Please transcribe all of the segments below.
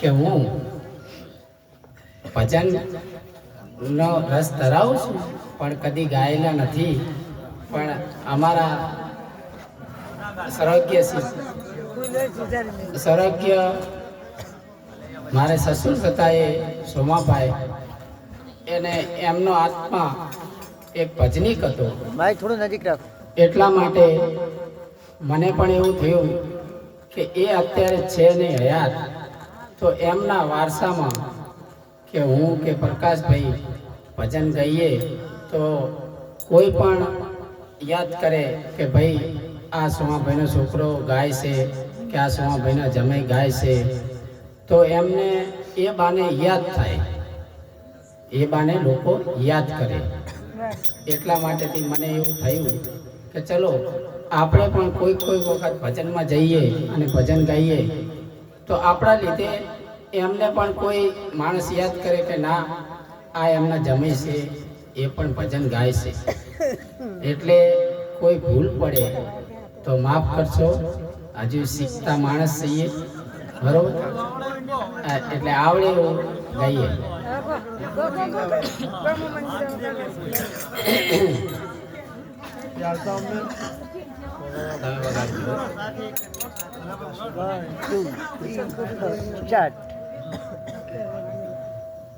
કે હું ભજન નો રસ ધરાવું છું પણ કદી ગાયેલા નથી. પણ અમારા સરોગ્ય મારે સસુર થતા એ સોમાભાઈ એને એમનો આત્મા એક ભજનીક હતો. ભાઈ થોડું નજીક રાખ. એટલા માટે મને પણ એવું થયું કે એ અત્યારે છે નહીં હયાત, તો એમના વારસામાં કે હું કે પ્રકાશભાઈ ભજન ગાઈએ તો કોઈ પણ યાદ કરે કે ભાઈ આ સોમાભાઈનો છોકરો ગાય છે કે આ સોમાભાઈનો જમાઈ ગાય છે, તો એમને એ બાને યાદ થાય, એ બાને લોકો યાદ કરે. એટલા માટેથી મને એવું થયું કે ચલો આપણે પણ કોઈ વખત ભજનમાં જઈએ અને ભજન ગાઈએ તો આપણા લીધે એમને પણ કોઈ માણસ યાદ કરે કે ના આ એમના જમે છે, એ પણ ભજન ગાય છે. એટલે કોઈ ભૂલ પડે તો માફ કરશો, હજુ શીખતા માણસ છીએ, બરોબર? એટલે આવડે એવું ગાઈએ.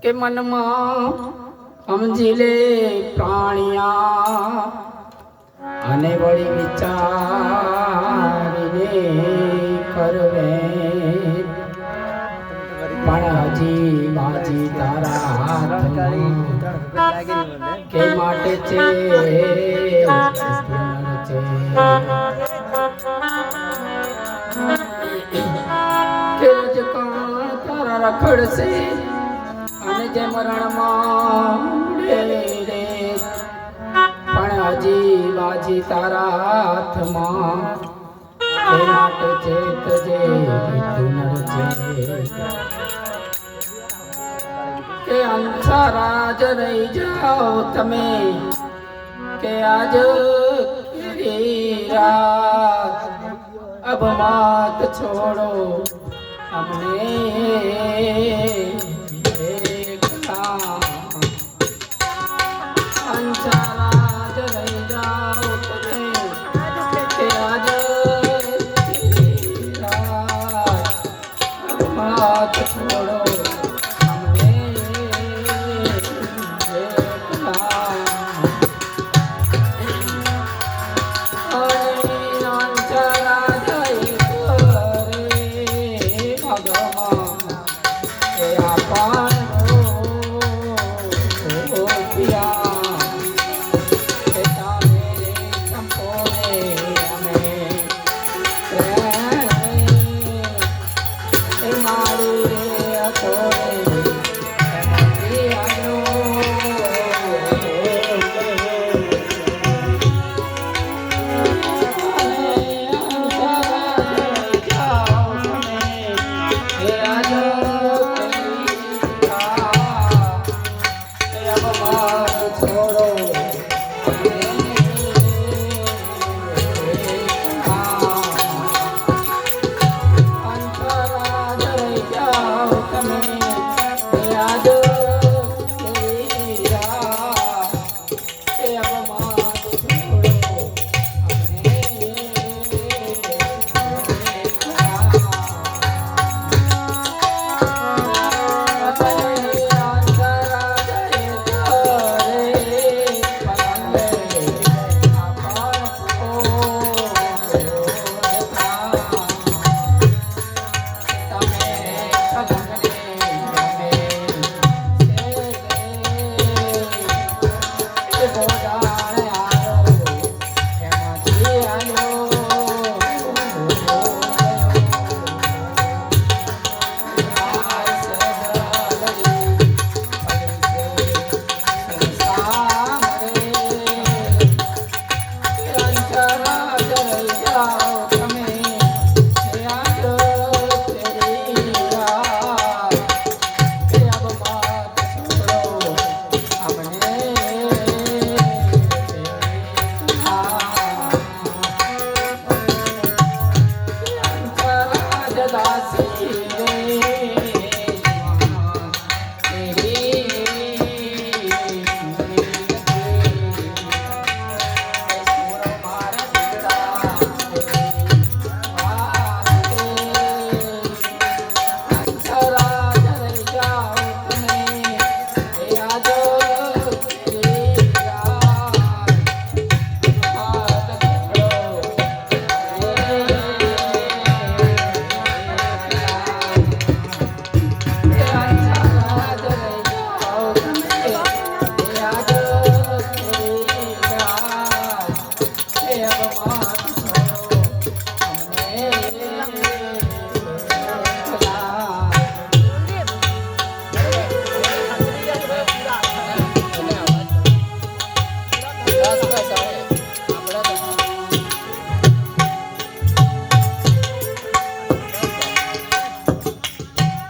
કે મનમાં સમજી લે પ્રાણિયા અને વળી વિચારીને કરવે, પણ હજી બાજી તારા હાથમાં કે માટે છે કે રજકણ તારા રખડશે અને જે મરણમાં રે, પણ હજી બાજી તારા હાથમાં એ માટે ચેતજે કે અંસારાજ રહી જાઓ તમે કે આજ કેરી રાત અબ માત છોડો અમને અંસારાજ રહી જાઓ તમે કે આજ हाथ छोड़ो તમે